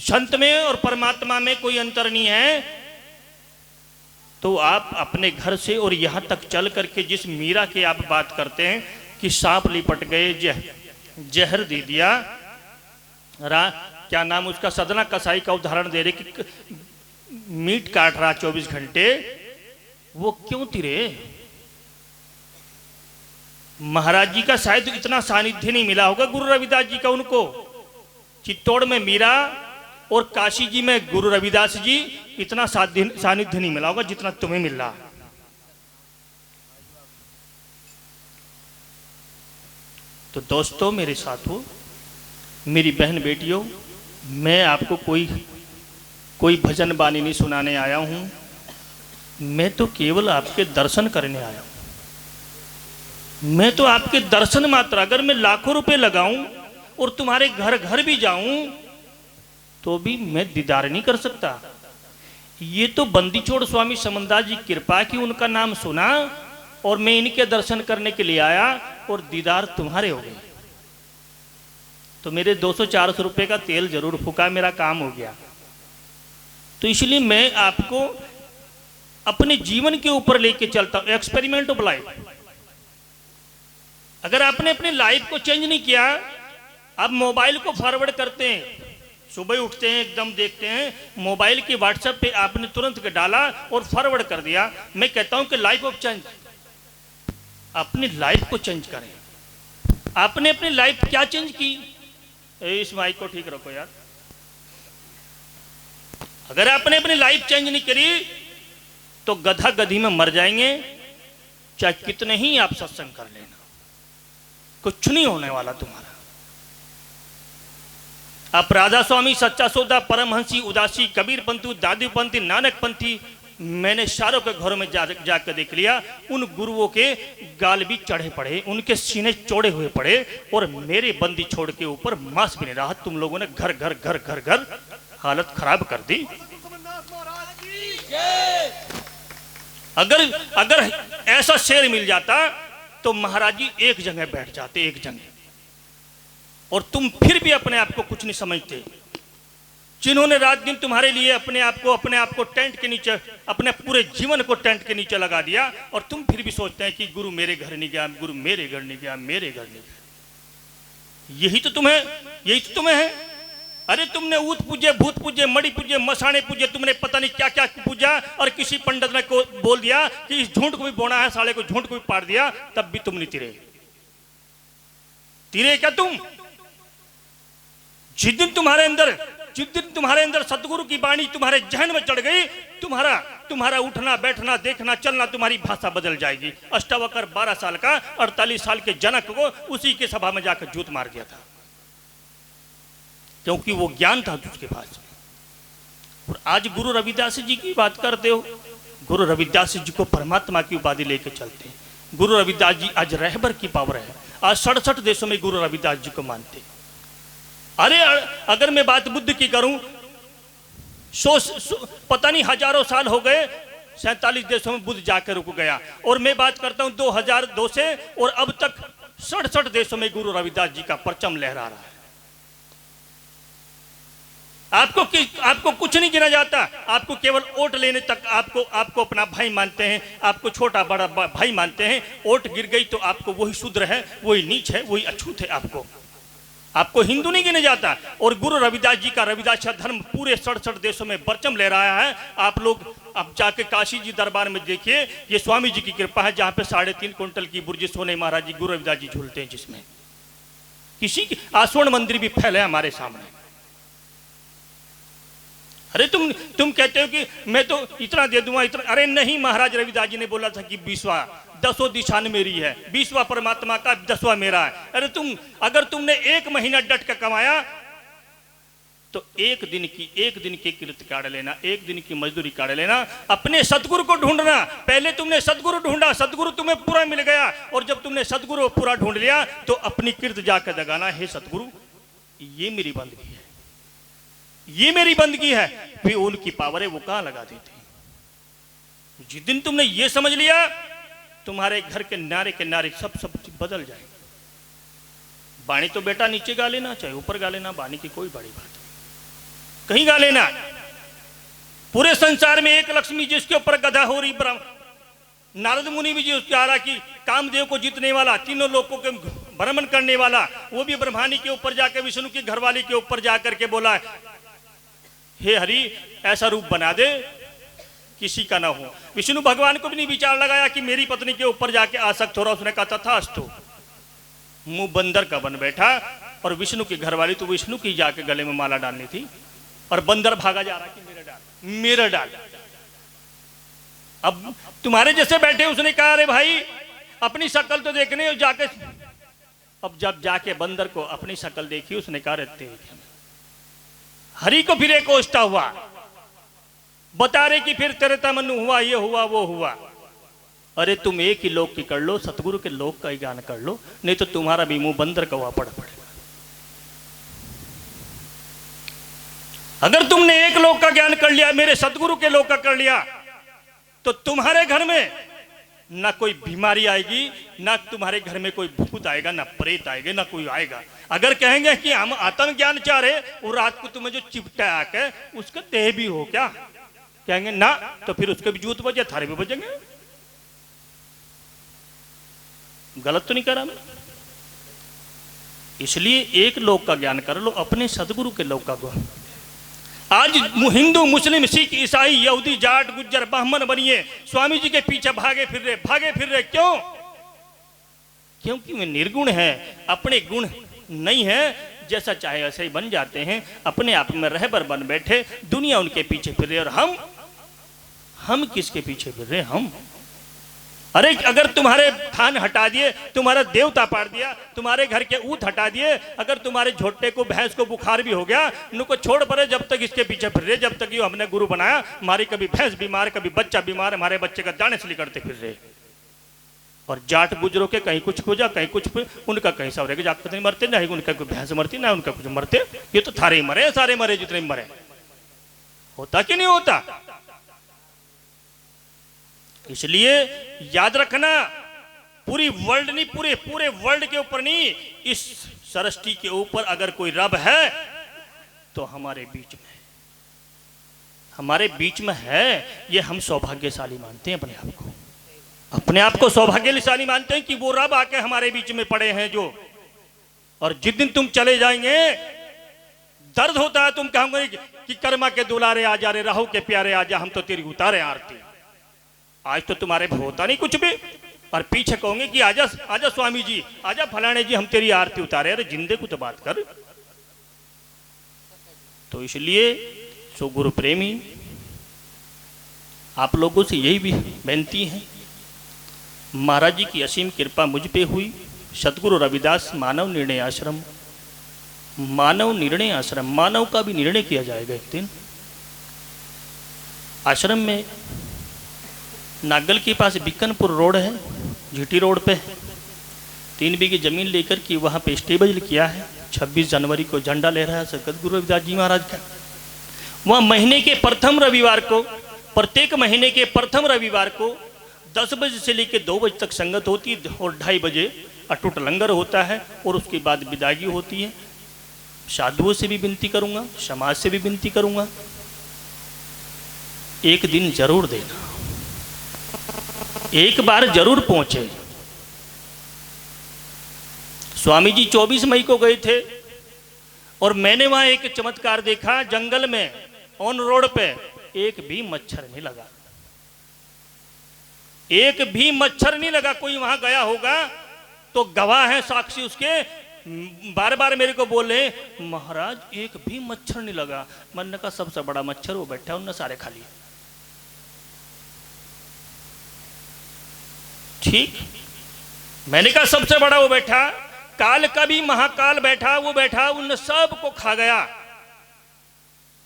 संत में और परमात्मा में कोई अंतर नहीं है, तो आप अपने घर से और यहां तक चल करके जिस मीरा की आप बात करते हैं कि सांप लिपट गए, जहर दे दिया, क्या नाम उसका, सदना कसाई का उदाहरण दे रहे कि मीट काट रहा 24 घंटे, वो क्यों तिरे? महाराज जी का शायद इतना सानिध्य नहीं मिला होगा गुरु रविदास जी का उनको। चित्तौड़ में मीरा और काशी जी में गुरु रविदास जी, इतना सानिध्य नहीं मिला होगा जितना तुम्हें मिल रहा। तो दोस्तों, मेरे साथियों, मेरी बहन बेटियों, मैं आपको कोई भजन बानी नहीं सुनाने आया हूं, मैं तो केवल आपके दर्शन करने आया हूं। मैं तो आपके दर्शन मात्र, अगर मैं लाखों रुपए लगाऊं और तुम्हारे घर घर भी जाऊं तो भी मैं दीदार नहीं कर सकता। ये तो बंदीछोड़ स्वामी समनदास जी कृपा की, उनका नाम सुना और मैं इनके दर्शन करने के लिए आया और दीदार तुम्हारे हो गए। तो मेरे 200-400 रुपए का तेल जरूर फूका, मेरा काम हो गया। तो इसलिए मैं आपको अपने जीवन के ऊपर लेके चलता हूं, एक्सपेरिमेंट ऑफ लाइफ। अगर आपने अपनी लाइफ को चेंज नहीं किया, आप मोबाइल को फॉरवर्ड करते हैं, सुबह उठते हैं एकदम देखते हैं मोबाइल की व्हाट्सएप पे आपने तुरंत के डाला और फॉरवर्ड कर दिया। मैं कहता हूं कि लाइफ ऑफ चेंज, अपनी लाइफ को चेंज करें। आपने अपनी लाइफ क्या चेंज की? इस माइक को ठीक रखो यार। अगर आपने अपनी लाइफ चेंज नहीं करी तो गधा गधी में मर जाएंगे, चाहे कितने ही आप सत्संग कर लेना, कुछ नहीं होने वाला तुम्हारा। आप राधा स्वामी, सच्चा सौदा, परमहंसी, उदासी, कबीर पंथी, दादू पंथी, नानक पंथी, मैंने सारों के घरों में जाकर देख लिया। उन गुरुओं के गाल भी चढ़े पड़े, उनके सीने चौड़े हुए पड़े और मेरे बंदी छोड़ के ऊपर मांस भी नहीं रहा। तुम लोगों ने घर घर घर घर घर हालत खराब कर दी। अगर ऐसा शेर मिल जाता तो महाराज जी एक जगह बैठ जाते, एक जगह। और तुम फिर भी अपने आप को कुछ नहीं समझते, जिन्होंने रात दिन तुम्हारे लिए अपने आप को टेंट के नीचे, अपने पूरे जीवन को टेंट के नीचे लगा दिया, और तुम फिर भी सोचते हैं कि गुरु मेरे घर नहीं गया, गुरु मेरे घर नहीं गया, मेरे घर नहीं गया। यही तो तुम्हें है। अरे तुमने ऊत पूजे, भूत पूजे, मणि पूजे, मसाणे पूजे, तुमने पता नहीं क्या क्या पूजा, और किसी पंडित ने को बोल दिया कि इस झूठ को भी बोना है, साले को झूठ को भी पाड़ दिया, तब भी तुम नहीं तिरे क्या तुम? जिस दिन तुम्हारे अंदर सतगुरु की वाणी तुम्हारे जहन में चढ़ गई, तुम्हारा उठना बैठना देखना चलना, तुम्हारी भाषा बदल जाएगी। अष्टावक्र 12 साल का 48 साल के जनक को उसी के सभा में जाकर जूत मार दिया था, क्योंकि वो ज्ञान था उसके पास। और आज गुरु रविदास जी की बात करते हो, गुरु रविदास जी को परमात्मा की उपाधि लेके चलते हैं। गुरु रविदास जी आज रहबर की पावर है, आज 67 देशों में गुरु रविदास जी को मानते। अरे अगर मैं बात बुद्ध की करूं, पता नहीं हजारों साल हो गए, 47 देशों में बुद्ध जाकर रुक गया। और मैं बात करता हूं 2002 से, और अब तक 67 देशों में गुरु रविदास जी का परचम लहरा रहा है। आपको कुछ नहीं गिना जाता, आपको केवल वोट लेने तक आपको अपना भाई मानते हैं, आपको छोटा बड़ा भाई मानते हैं। वोट गिर गई तो आपको वही शूद्र है, वही नीच है, वही अछूत है, आपको हिंदू नहीं गिने जाता। और गुरु रविदास जी का रविदास धर्म पूरे 67 देशों में परचम ले रहा है। आप लोग अब जाके काशी जी दरबार में देखिए, ये स्वामी जी की कृपा है, जहां पे 3.5 कुंटल की बुर्ज सोने महाराज जी गुरु रविदास जी झूलते हैं, जिसमें किसी की स्वर्ण मंदिर भी फैले हमारे सामने। अरे तुम कहते हो कि मैं तो इतना दे दूंगा, इतना। अरे नहीं, महाराज रविदास जी ने बोला था कि 20वां 10 दिशान मेरी है, 20वां परमात्मा का, 10वां मेरा है। अरे अगर तुमने 1 महीना डट कर कमाया तो एक दिन की कृत काट लेना, एक दिन की मजदूरी काट लेना। अपने सदगुरु को ढूंढना। पहले तुमने सदगुरु ढूंढा, सदगुरु तुम्हें पूरा मिल गया, और जब तुमने सदगुरु पूरा ढूंढ लिया तो अपनी कृत जाकर दगाना, हे सदगुरु ये मेरी बंदगी है, ये मेरी बंदगी है। फिर उनकी पावर है, वो कहां लगा देते हैं। जिस दिन तुमने ये समझ लिया, तुम्हारे घर के नारे सब बदल जाएंगे। बाणी तो बेटा नीचे गा लेना, चाहे ऊपर गा लेना, बाणी की कोई बड़ी बात नहीं। कहीं गा लेना। पूरे संसार में एक लक्ष्मी जिसके ऊपर गधा हो रही, नारद मुनि भी जी उसके आ रहा कि कामदेव को जीतने वाला, तीनों लोगों के भ्रमण करने वाला, वो भी ब्रह्मानी के ऊपर जाकर विष्णु की घरवाली के ऊपर जाकर के बोला, हे हरि ऐसा रूप बना दे किसी का ना हो। विष्णु भगवान को भी नहीं विचार लगाया कि मेरी पत्नी के ऊपर जाके आसक्त हो रहा। उसने कहा तथास्तु, मुंह बंदर का बन बैठा। और विष्णु की घरवाली तो विष्णु की जाके गले में माला डालनी थी, और बंदर भागा जा रहा कि मेरा डाल, मेरा डाल। अब तुम्हारे जैसे बैठे, उसने कहा अरे भाई अपनी शक्ल तो देखने जाके। अब जब जाके बंदर को अपनी शक्ल देखी, उसने कहा रहते हरि को फिर एक ओष्टा हुआ, बता रहे कि फिर तेरे तमन्नु हुआ, ये हुआ वो हुआ। अरे तुम एक ही लोक की कर लो, सतगुरु के लोक का ही ज्ञान कर लो, नहीं तो तुम्हारा भी मुंह बंदर का हुआ पड़ा पड़ेगा। अगर तुमने एक लोक का ज्ञान कर लिया, मेरे सतगुरु के लोक का कर लिया, तो तुम्हारे घर में ना कोई बीमारी आएगी, ना तुम्हारे घर में कोई भूत आएगा, ना प्रेत आएगा, ना कोई आएगा। अगर कहेंगे कि हम आत्म ज्ञान चाह रहे, वो रात को तुम्हें जो चिपटा आके उसका देह भी हो क्या, कहेंगे ना, तो फिर उसके भी जूत बजे, थारे भी बजेंगे। गलत तो नहीं करा मैं? इसलिए एक लोक का ज्ञान कर लो, अपने सदगुरु के लोक का ज्ञान। आज हिंदू, मुस्लिम, सिख, ईसाई, यहूदी, जाट, गुज्जर, ब्राह्मण बनिए स्वामी जी के पीछे भागे फिर रहे। क्यों? क्योंकि वे निर्गुण है, अपने गुण नहीं है, जैसा चाहे ऐसे ही बन जाते हैं, अपने आप में रहबर बन बैठे, दुनिया उनके पीछे फिर रहे। और हम किसके पीछे फिर रहे? हम। अरे अगर तुम्हारे थान हटा दिए, तुम्हारा देवता पाड़ दिया, तुम्हारे घर के ऊत हटा दिए, अगर तुम्हारे झोटे को, भैंस को बुखार भी हो गया, उनको छोड़ पड़े, जब तक इसके पीछे फिर रहे, जब तक ये हमने गुरु बनाया, हमारी कभी भैंस बीमार, कभी बच्चा बीमार, हमारे बच्चे का दाने से करते फिर रहे। और जाट गुजरों के कहीं कुछ खोजा, कहीं कुछ, उनका कहीं सवरे के जाट नहीं मरते, ना उनका कोई भैंस मरती, ना उनका कुछ मरते। ये तो थारे ही मरे, सारे मरे जितने मरे। होता कि नहीं होता? इसलिए याद रखना, पूरी वर्ल्ड नहीं, पूरे वर्ल्ड के ऊपर नहीं, इस सृष्टि के ऊपर अगर कोई रब है तो हमारे बीच में है। ये हम सौभाग्यशाली मानते हैं अपने आप को सौभाग्यशाली मानते हैं कि वो रब आके हमारे बीच में पड़े हैं जो। और जिस दिन तुम चले जाएंगे, दर्द होता है, तुम कहोगे कि कर्मा के दुलारे आ जा रे, राहु के प्यारे आ जा, हम तो तेरी उतारे आरती। आज तो तुम्हारे होता नहीं कुछ भी, और पीछे कहोगे कि आजा आजा स्वामी जी, आजा फलाने जी, हम तेरी आरती उतारे। अरे जिंदे को तो बात कर। तो इसलिए सो गुरु प्रेमी, आप लोगों से यही भी बेनती है, महाराज जी की असीम कृपा मुझ पे हुई। सतगुरु रविदास मानव निर्णय आश्रम, मानव का भी निर्णय किया जाएगा एक दिन। आश्रम में नागल के पास बिक्कनपुर रोड है, जीटी रोड पे 3 बीघे जमीन लेकर कि वहाँ पे स्टेबल किया है। 26 जनवरी को झंडा ले रहा है सदगुरु रविदास जी महाराज का। वहाँ महीने के प्रथम रविवार को, प्रत्येक महीने के प्रथम रविवार को 10 बजे से लेकर 2 बजे तक संगत होती है, और 2:30 बजे अटूट लंगर होता है, और उसके बाद विदाई होती है। साधुओं से भी विनती करूँगा, समाज से भी विनती करूँगा, एक दिन जरूर देना, एक बार जरूर पहुंचे। स्वामी जी 24 मई को गए थे, और मैंने वहां एक चमत्कार देखा। जंगल में ऑन रोड पे एक भी मच्छर नहीं लगा, एक भी मच्छर नहीं लगा। कोई वहां गया होगा तो गवाह है, साक्षी उसके, बार बार मेरे को बोले महाराज एक भी मच्छर नहीं लगा। मैंने कहा सबसे बड़ा मच्छर वो बैठा, उनने सारे खा लिए। ठीक, मैंने कहा सबसे बड़ा वो बैठा, काल का भी महाकाल बैठा, वो बैठा, उन सबको खा गया।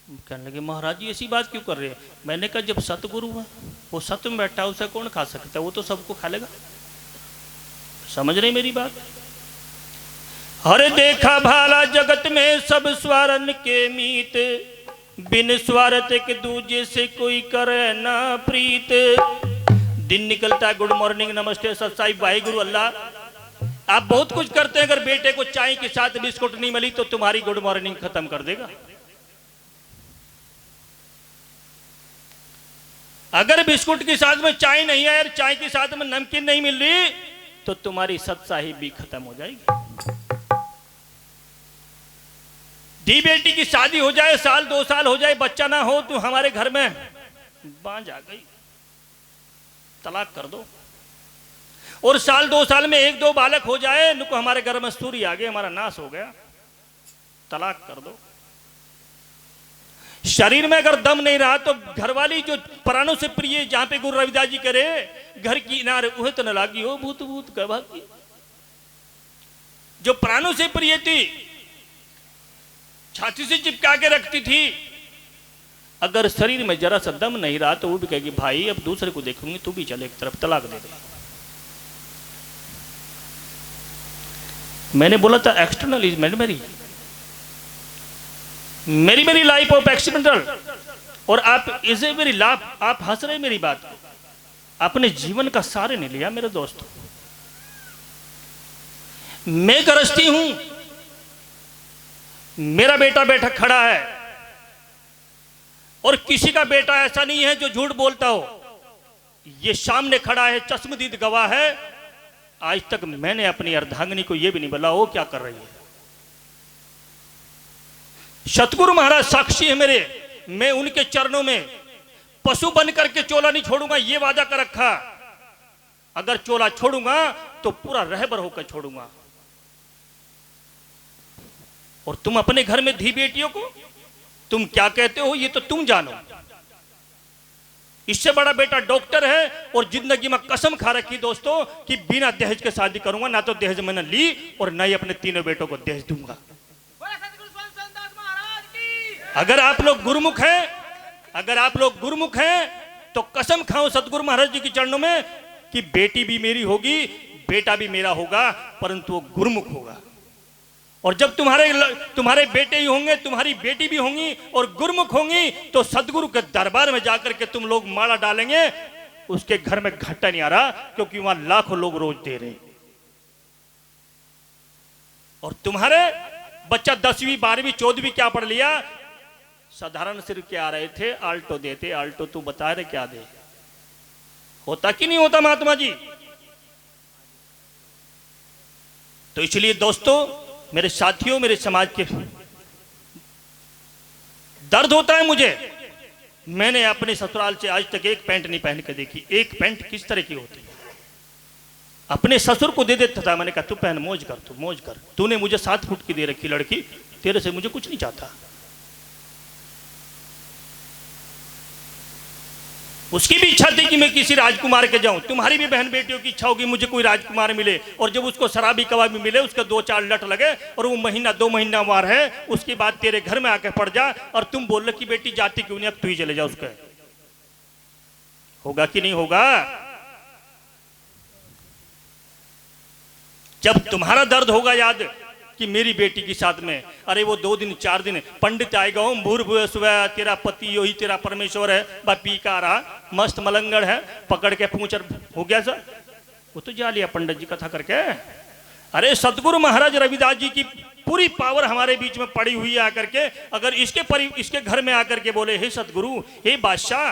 कहने लगे महाराज जी ऐसी बात क्यों कर रहे हैं? मैंने कहा जब सतगुरु है, वो सत्य में बैठा, उसे कौन खा सकता है? वो तो सबको खा लेगा। समझ रहे मेरी बात? हर देखा भाला जगत में सब स्वारन के मीत, बिन स्वार्थ के दूजे से कोई करे ना प्रीत। दिन निकलता है, गुड मॉर्निंग, नमस्ते, सत साहिब, वाहिगुरु, अल्लाह। आप बहुत कुछ करते हैं, अगर बेटे को चाय के साथ बिस्कुट नहीं मिली तो तुम्हारी गुड मॉर्निंग खत्म कर देगा। अगर बिस्कुट के साथ में चाय नहीं है और चाय के साथ में नमकीन नहीं मिल रही तो तुम्हारी सत्साही भी खत्म हो जाएगी। दी बेटी की शादी हो जाए, साल 2 साल हो जाए, बच्चा ना हो तो हमारे घर में बांझ आ गई, तलाक कर दो। और साल 2 साल में 1-2 बालक हो जाए, नुको हमारे घर में सूर्य आ गए, हमारा नाश हो गया, तलाक कर दो। शरीर में अगर दम नहीं रहा तो घरवाली जो प्राणों से प्रिय, जहां पे गुरु रविदास जी करे घर की इनार वह तो न लागी हो भूत भूत कभा की, जो प्राणों से प्रिय थी, छाती से चिपका के रखती थी, अगर शरीर में जरा सा दम नहीं रहा तो वो भी कहेगी भाई अब दूसरे को देखूंगी, तू भी चले एक तरफ, तलाक दे दे। मैंने बोला था एक्सटर्नल इज मेरी लाइफ ऑफ एक्सीडेंटल, और आप इज ए वेरी लाभ, आप हंस रहे मेरी बात को, अपने जीवन का सारे नहीं लिया मेरे दोस्तों। मैं गृहस्थी हूं, मेरा बेटा बैठा खड़ा है, और किसी का बेटा ऐसा नहीं है जो झूठ बोलता हो। ये सामने खड़ा है, चश्मदीद गवाह है, आज तक मैंने अपनी अर्धांगिनी को यह भी नहीं बोला वो क्या कर रही है। सतगुरु महाराज साक्षी है मेरे, मैं उनके चरणों में पशु बन करके चोला नहीं छोड़ूंगा, ये वादा कर रखा। अगर चोला छोड़ूंगा तो पूरा रहबर होकर छोड़ूंगा। और तुम अपने घर में धी बेटियों को तुम क्या कहते हो ये तो तुम जानो। इससे बड़ा बेटा डॉक्टर है और जिंदगी में कसम खा रखी दोस्तों कि बिना दहेज के शादी करूंगा, ना तो दहेज मैंने ली और ना ही अपने तीनों बेटों को दहेज दूंगा। अगर आप लोग गुरुमुख हैं, अगर आप लोग गुरुमुख हैं तो कसम खाओ सतगुरु महाराज जी के चरणों में कि बेटी भी मेरी होगी, बेटा भी मेरा होगा, परंतु वो गुरुमुख होगा। और जब तुम्हारे बेटे ही होंगे, तुम्हारी बेटी भी होंगी और गुरुमुख होंगी, तो सदगुरु के दरबार में जाकर के तुम लोग माला डालेंगे, उसके घर में घाटा नहीं आ रहा, क्योंकि वहां लाखों लोग रोज दे रहे। और तुम्हारे बच्चा 10वीं 12वीं 14वीं क्या पढ़ लिया, साधारण सिर के आ रहे थे, आल्टो देते, आल्टो तू बता रहे क्या दे, होता कि नहीं होता महात्मा जी। तो इसलिए दोस्तों, मेरे साथियों, मेरे समाज के दर्द होता है मुझे। मैंने अपने ससुराल से आज तक एक पैंट नहीं पहन के देखी। एक पैंट किस तरह की होती है, अपने ससुर को दे देता था। मैंने कहा तू पहन, मौज कर, तू मौज कर, तूने मुझे 7 फुट की दे रखी लड़की, तेरे से मुझे कुछ नहीं चाहता। उसकी भी इच्छा थी कि मैं किसी राजकुमार के जाऊं। तुम्हारी भी बहन बेटियों की इच्छा होगी मुझे कोई राजकुमार मिले, और जब उसको शराबी कबाबी मिले, उसका 2-4 लट लगे और वो महीना 2 महीना वार है, उसके बाद तेरे घर में आके पड़ जा और तुम बोल रहे कि बेटी जाती क्यों नहीं, अब तू ही चले जा उसके। होगा कि नहीं होगा? जब तुम्हारा दर्द होगा याद कि मेरी बेटी के साथ में, अरे वो 2 दिन 4 दिन पंडित आएगा, भूर सुबह तेरा पति यही तेरा परमेश्वर है, पी का रहा, मस्त मलंगड़ है, पकड़ के पूछर हो गया सर, वो तो जा लिया पंडित जी कथा करके। अरे सतगुरु महाराज रविदास जी की पूरी पावर हमारे बीच में पड़ी हुई है आकर के। अगर इसके घर में आकर के बोले हे सतगुरु, हे बादशाह,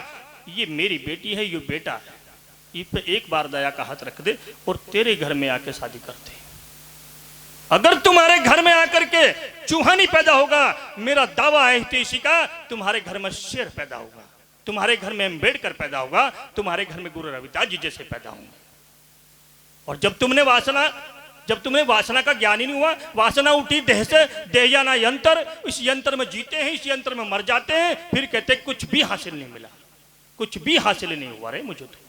ये मेरी बेटी है, ये बेटा है, इस पे एक बार दया का हाथ रख दे और तेरे घर में आके शादी करते। अगर तुम्हारे घर में आकर के चूहा नहीं पैदा होगा, मेरा दावा है हितैषी का, तुम्हारे घर में शेर पैदा होगा, तुम्हारे घर में अम्बेडकर पैदा होगा, तुम्हारे घर में गुरु रविदास जी जैसे पैदा होंगे। और जब तुमने वासना का ज्ञान ही नहीं हुआ, वासना उठी देह से, देह जाना यंत्र, इस यंत्र में जीते हैं, इस यंत्र में मर जाते हैं, फिर कहते कुछ भी हासिल नहीं मिला, कुछ भी हासिल नहीं हुआ रे मुझे तो।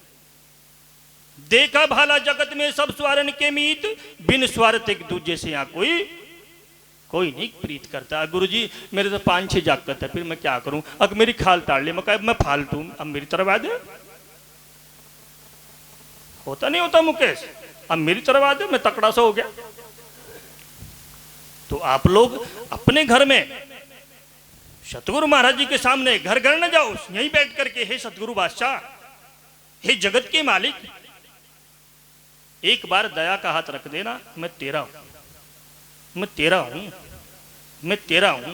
देखा भाला जगत में सब स्वारन के मीत, बिन स्वार्थ एक दूजे से यहाँ कोई नहीं प्रीत करता। गुरुजी मेरे तो 5-6 जागत है, फिर मैं क्या करूं, अगर मेरी खाल ताड़ ली, मैं फालतू, अब मेरी तरफ आ दे, होता नहीं होता मुकेश, अब मेरी तरफ आ दे, मैं तकड़ा सा हो गया। तो आप लोग अपने घर में सतगुरु महाराज जी के सामने घर घर न जाओ, यहीं बैठ करके हे सतगुरु बादशाह, हे जगत के मालिक, एक बार दया का हाथ रख देना, मैं तेरा हूं, मैं तेरा हूं, मैं तेरा हूं।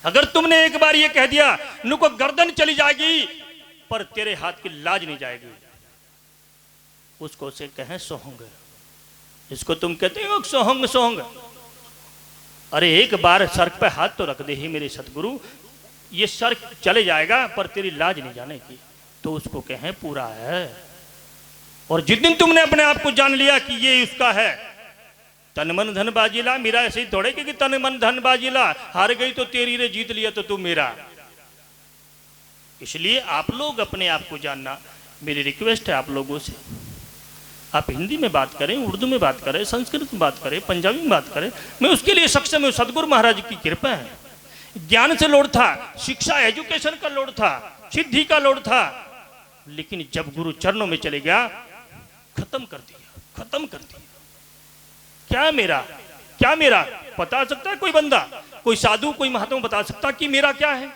अगर तुमने एक बार ये कह दिया नुको गर्दन चली जाएगी, पर तेरे हाथ की लाज नहीं जाएगी। उसको से कहें सोहंग, इसको तुम कहते हो सोहंग सोहंग। अरे एक बार सड़क पे हाथ तो रख दे ही मेरे सतगुरु, ये सड़क चले जाएगा पर तेरी लाज नहीं जाने की। तो उसको कहें पूरा है। और जिस दिन तुमने अपने आप को जान लिया कि ये उसका है, तन मन धन बाजीला, मेरा ऐसे ही थोड़े कि तन मन धन बाजीला, हार गई तो तेरी रे, जीत लिया तो तू मेरा। इसलिए आप लोग अपने आप को जानना, मेरी रिक्वेस्ट है आप लोगों से, आप हिंदी में बात करें, उर्दू में बात करें, संस्कृत में बात करें, पंजाबी में बात करें, मैं उसके लिए सक्षम हूं। सतगुरु महाराज की कृपा है। ज्ञान से लोड था, शिक्षा एजुकेशन का लोड था, सिद्धि का लोड था, लेकिन जब गुरु चरणों में चले गया खत्म कर दिया, खत्म कर दिया। क्या मेरा, क्या मेरा बता सकता है कोई बंदा, कोई साधु, कोई महात्मा बता सकता कि मेरा क्या है?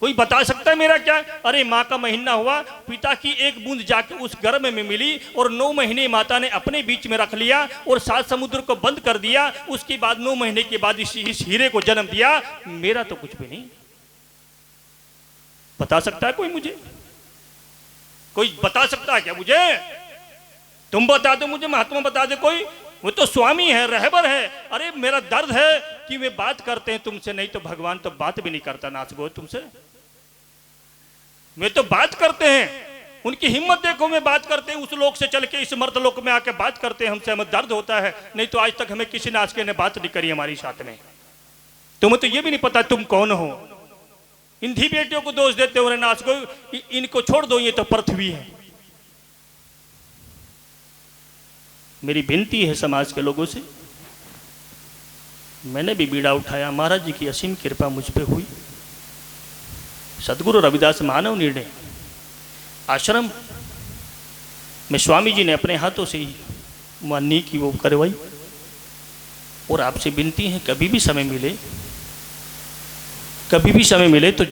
कोई बता सकता है मेरा क्या है? अरे माँ का महीना हुआ, पिता की एक बूंद जाके उस गर्भ में मिली और 9 महीने माता ने अपने बीच में रख लिया और 7 समुद्र को बंद कर दिया। उसके बाद 9 महीने के बाद इस हीरे को जन्म दिया। मेरा तो कुछ भी नहीं। बता सकता है कोई मुझे? कोई बता सकता है क्या मुझे? तुम बता दो मुझे, महात्मा बता दे कोई। वो तो स्वामी है, रहबर है। अरे मेरा दर्द है कि वे बात करते हैं तुमसे, नहीं तो भगवान तो बात भी नहीं करता नाचगो तुमसे। वे तो बात करते हैं, उनकी हिम्मत देखो, में बात करते हैं, उस लोक से चल के इस मर्द लोक में आके बात करते हैं हमसे, हमें दर्द होता है। नहीं तो आज तक हमें किसी ने आज के ने बात नहीं करी हमारी साथ में। तुम्हें तो ये भी नहीं पता तुम कौन हो। इन धी बेटियों को दोष देते हो नाचगो, इनको छोड़ दो, ये तो पृथ्वी है। मेरी विनती है समाज के लोगों से, मैंने भी बीड़ा उठाया, महाराज जी की असीम कृपा मुझ पे हुई। सदगुरु रविदास मानव निर्णय आश्रम में स्वामी जी ने अपने हाथों से ही माननी की वो करवाई। और आपसे विनती है, कभी भी समय मिले, कभी भी समय मिले तो